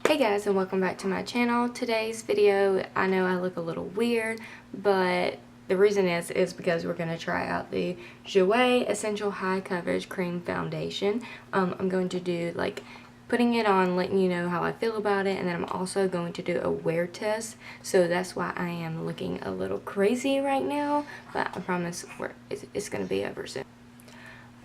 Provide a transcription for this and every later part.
Hey guys, and welcome back to my channel. Today's video, I know I look a little weird, but the reason is because we're going to try out the Jouer Essential High Coverage Cream Foundation. I'm going to do like putting it on, letting you know how I feel about it, and then I'm also going to do a wear test. So that's why I am looking a little crazy right now, but I promise it's going to be over soon.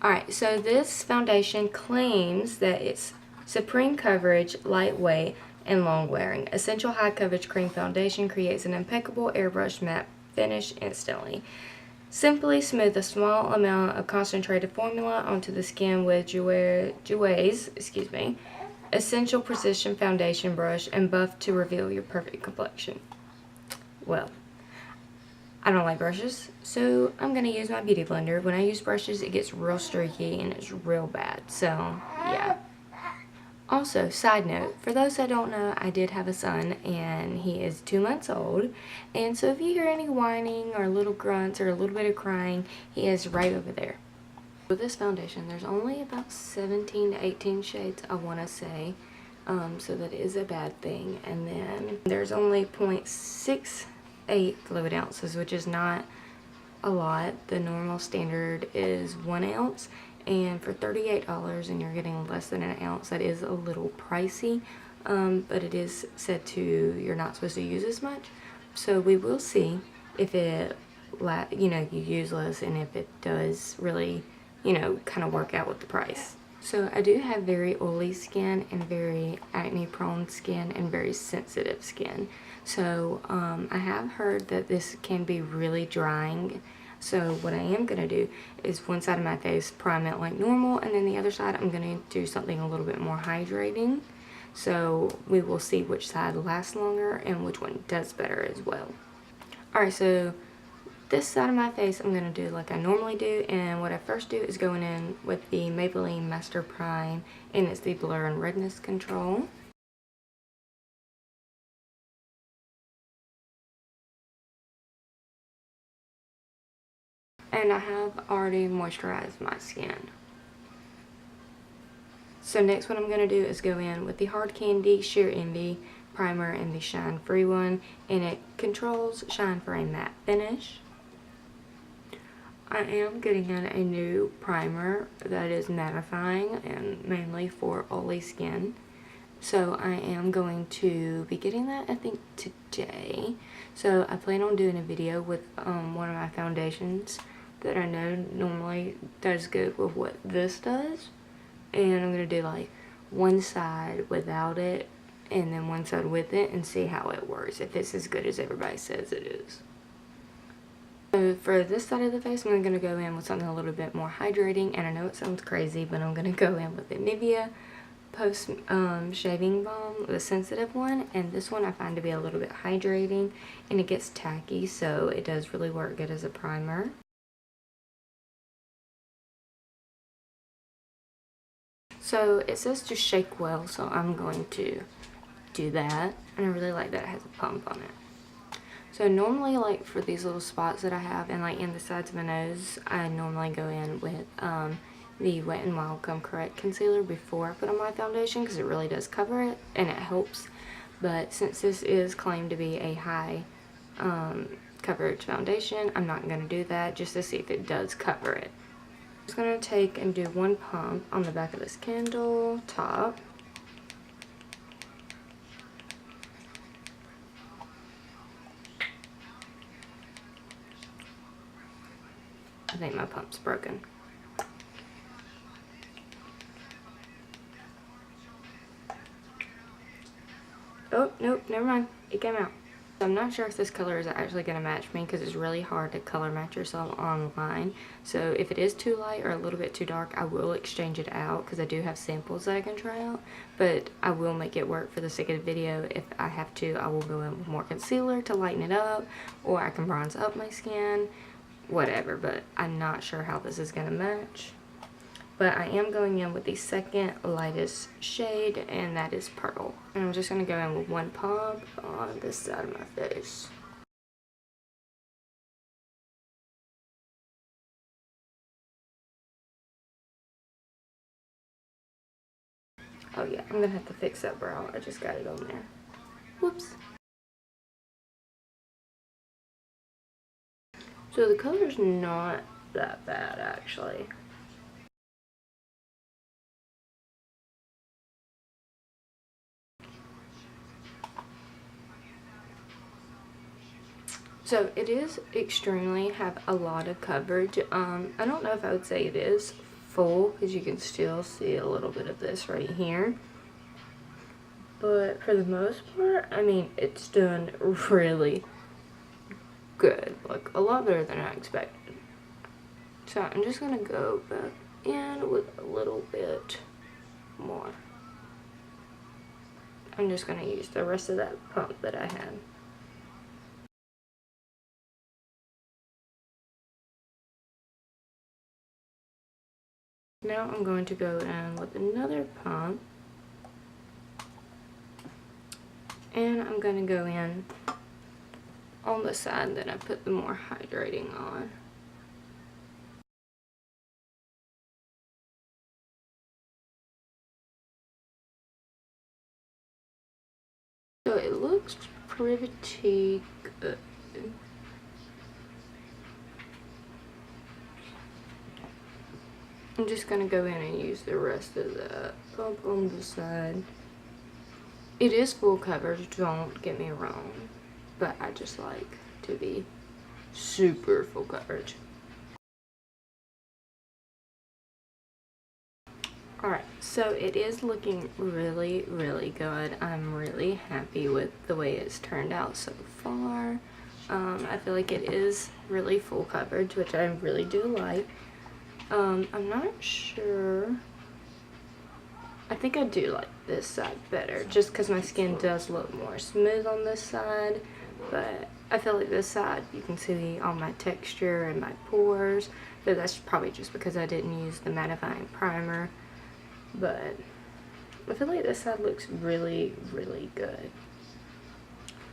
Alright, so this foundation claims that it's supreme coverage, lightweight, and long wearing. Essential high coverage cream foundation creates an impeccable airbrush matte finish instantly. Simply smooth a small amount of concentrated formula onto the skin with Jouer's essential precision foundation brush and buff to reveal your perfect complexion. Well, I don't like brushes, so I'm going to use my beauty blender. When I use brushes, it gets real streaky and it's real bad, so yeah. Also, side note, for those that don't know, I did have a son and he is 2 months old, and so if you hear any whining or little grunts or a little bit of crying, he is right over there. With this foundation, there's only about 17 to 18 shades, I want to say, so that is a bad thing. And then there's only 0.68 fluid ounces, which is not a lot. The normal standard is 1 ounce, and for $38 and you're getting less than an ounce, that is a little pricey, but it is said to you're not supposed to use as much, so we will see if it you use less and if it does really kind of work out with the price. So I do have very oily skin and very acne prone skin and very sensitive skin. So I have heard that this can be really drying. So what I am going to do is one side of my face prime it like normal, and then the other side I'm going to do something a little bit more hydrating. So we will see which side lasts longer and which one does better as well. Alright, so this side of my face I'm going to do like I normally do, and what I first do is going in with the Maybelline Master Prime, and it's the Blur and Redness Control. And I have already moisturized my skin. So next what I'm going to do is go in with the Hard Candy Sheer Envy Primer and the Shine Free one, and it controls shine for a matte finish. I am getting in a new primer that is mattifying and mainly for oily skin. So I am going to be getting that, I think, today. So I plan on doing a video with one of my foundations that I know normally does good with what this does. And I'm going to do like one side without it and then one side with it and see how it works, if it's as good as everybody says it is. So for this side of the face, I'm going to go in with something a little bit more hydrating, and I know it sounds crazy, but I'm going to go in with the Nivea Post Shaving Balm, the sensitive one, and this one I find to be a little bit hydrating, and it gets tacky, so it does really work good as a primer. So it says to shake well, so I'm going to do that, and I really like that it has a pump on it. So normally, like for these little spots that I have and like in the sides of my nose, I normally go in with the Wet n Wild Come Correct concealer before I put on my foundation, because it really does cover it and it helps. But since this is claimed to be a high coverage foundation, I'm not going to do that just to see if it does cover it. I'm just going to take and do one pump on the back of this candle top. I think my pump's broken. Oh, nope, never mind. It came out. I'm not sure if this color is actually going to match me, because it's really hard to color match yourself online. So if it is too light or a little bit too dark, I will exchange it out, because I do have samples that I can try out. But I will make it work for the sake of the video. If I have to, I will go in with more concealer to lighten it up, or I can bronze up my skin. Whatever, but I'm not sure how this is going to match. But I am going in with the second lightest shade, and that is Pearl. And I'm just going to go in with one pump on this side of my face. Oh yeah, I'm gonna have to fix that brow. I just got it on there. Whoops. So the color's not that bad, actually. So it is extremely have a lot of coverage. I don't know if I would say it is full, because you can still see a little bit of this right here. But for the most part, I mean, it's done really good. Like, a lot better than I expected. So I'm just gonna go back in with a little bit more. I'm just gonna use the rest of that pump that I had. Now I'm going to go in with another pump, and I'm going to go in on the side that I put the more hydrating on. So it looks pretty good. I'm just going to go in and use the rest of that pump on the side. It is full coverage, don't get me wrong, but I just like to be super full coverage. Alright, so it is looking really, really good. I'm really happy with the way it's turned out so far. I feel like it is really full coverage, which I really do like. I'm not sure. I think I do like this side better, just because my skin does look more smooth on this side. But I feel like this side, you can see all my texture and my pores. But that's probably just because I didn't use the mattifying primer. But I feel like this side looks really, really good.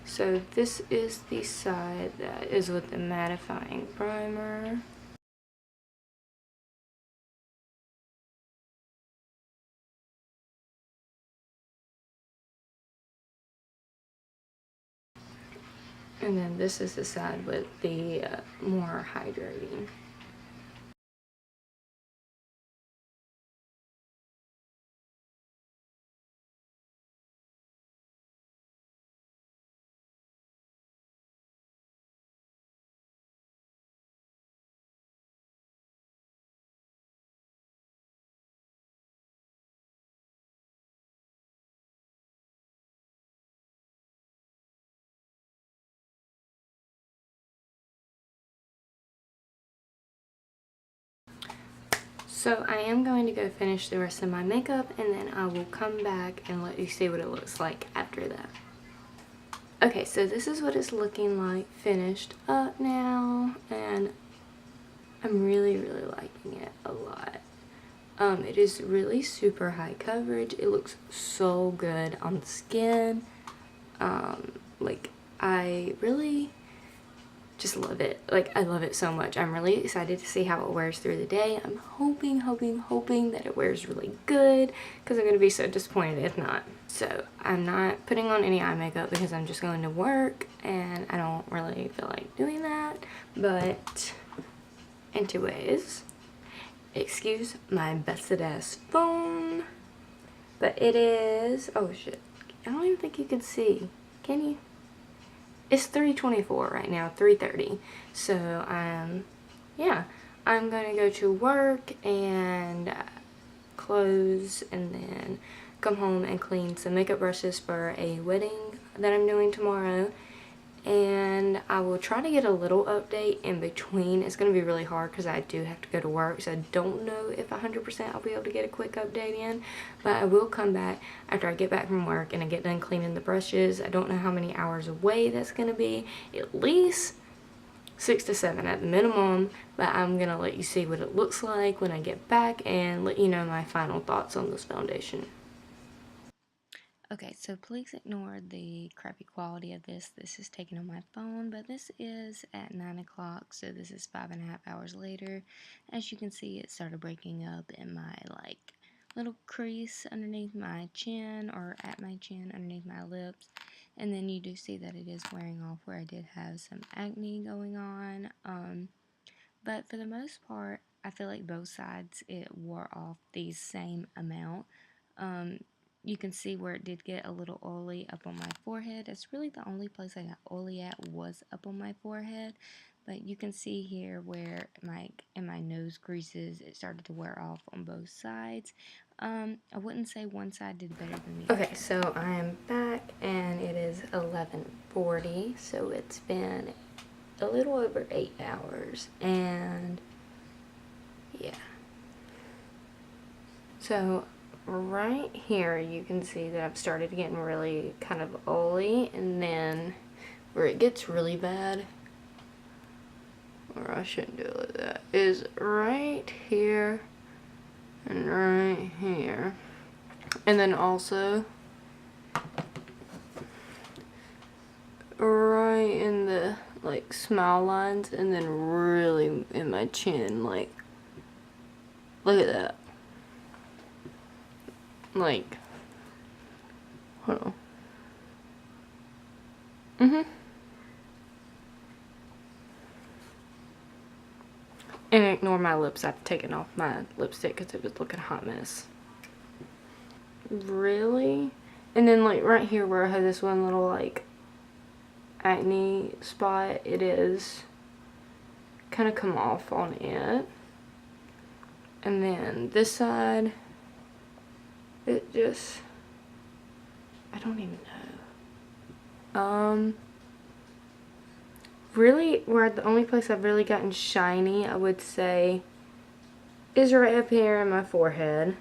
So this is the side that is with the mattifying primer. And then this is the side with the more hydrating. So I am going to go finish the rest of my makeup, and then I will come back and let you see what it looks like after that. Okay, so this is what it's looking like finished up now, and I'm really, really liking it a lot. It is really super high coverage. It looks so good on the skin. Like, I really just love it. Like, I love it so much. I'm really excited to see how it wears through the day. I'm hoping that it wears really good, because I'm going to be so disappointed if not. So I'm not putting on any eye makeup because I'm just going to work and I don't really feel like doing that. But anyways, excuse my busted ass phone, but it is, oh shit, I don't even think you can see, can you? It's 3:24 right now, 3:30. So, yeah, I'm gonna go to work and close, and then come home and clean some makeup brushes for a wedding that I'm doing tomorrow. And I will try to get a little update in between. It's going to be really hard because I do have to go to work, so I don't know if 100% I'll be able to get a quick update in, but I will come back after I get back from work and I get done cleaning the brushes. I don't know how many hours away that's going to be, at least 6 to 7 at the minimum, but I'm going to let you see what it looks like when I get back and let you know my final thoughts on this foundation. Okay, so please ignore the crappy quality of this. This is taken on my phone, but this is at 9 o'clock, so this is 5.5 hours later. As you can see, it started breaking up in my, like, little crease underneath my chin, or at my chin, underneath my lips. And then you do see that it is wearing off where I did have some acne going on. But for the most part, I feel like both sides it wore off the same amount. You can see where it did get a little oily up on my forehead. It's really the only place I got oily at was up on my forehead. But you can see here where in my nose creases, it started to wear off on both sides. I wouldn't say one side did better than the other. Okay, so I am back and it is 11:40, so it's been a little over 8 hours, and yeah. So right here you can see that I've started getting really kind of oily, and then where it gets really bad, or I shouldn't do it like that, is right here and right here, and then also right in the like smile lines, and then really in my chin, like look at that, like hold on. And ignore my lips, I've taken off my lipstick because it was looking a hot mess. Really? And then like right here where I have this one little like acne spot, it is kind of come off on it. And then this side, it just, I don't even know. Really, where the only place I've really gotten shiny, I would say, is right up here in my forehead.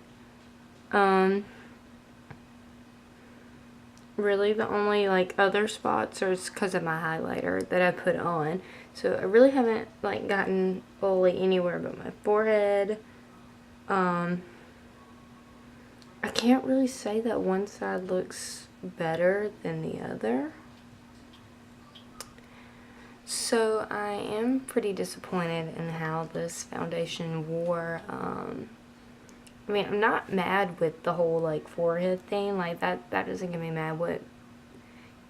Really the only like other spots are because of my highlighter that I put on. So I really haven't like gotten oily anywhere but my forehead. I can't really say that one side looks better than the other. So I am pretty disappointed in how this foundation wore. I mean, I'm not mad with the whole like forehead thing, like that doesn't get me mad. What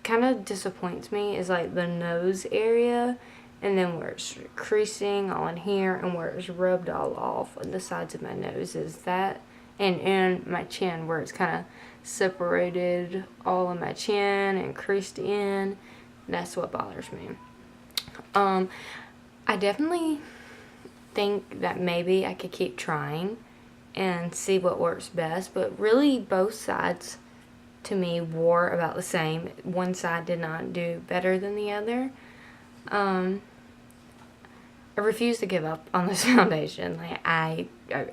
kind of disappoints me is like the nose area, and then where it's creasing on here, and where it's rubbed all off on the sides of my nose is that, and my chin where it's kind of separated all of my chin and creased in. That's what bothers me. I definitely think that maybe I could keep trying and see what works best, but really both sides to me wore about the same. One side did not do better than the other. I refuse to give up on this foundation. Like I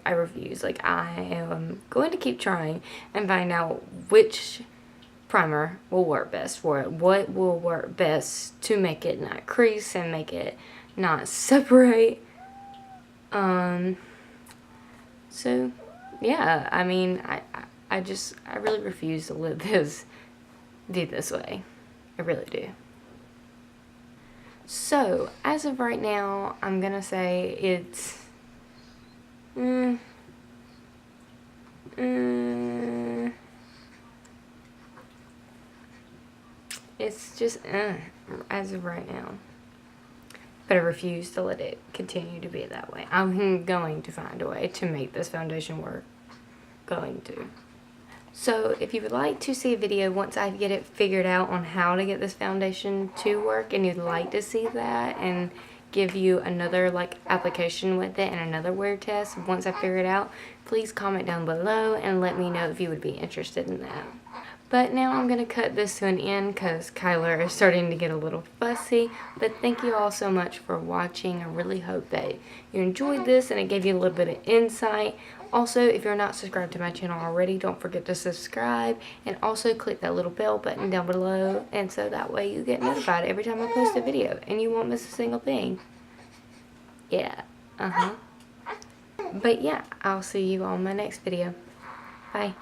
refuse. Like I am going to keep trying and find out which primer will work best for it. What will work best to make it not crease and make it not separate. So yeah, I mean, I really refuse to let this do this way. I really do. So as of right now, I'm gonna say it's it's just as of right now. But I refuse to let it continue to be that way. I'm going to find a way to make this foundation work. Going to. So if you would like to see a video once I get it figured out on how to get this foundation to work, and you'd like to see that and give you another like application with it and another wear test once I figure it out, please comment down below and let me know if you would be interested in that. But now I'm going to cut this to an end because Kyler is starting to get a little fussy. But thank you all so much for watching. I really hope that you enjoyed this and it gave you a little bit of insight. Also, if you're not subscribed to my channel already, don't forget to subscribe. And also click that little bell button down below. And so that way you get notified every time I post a video. And you won't miss a single thing. Yeah. But yeah, I'll see you on my next video. Bye.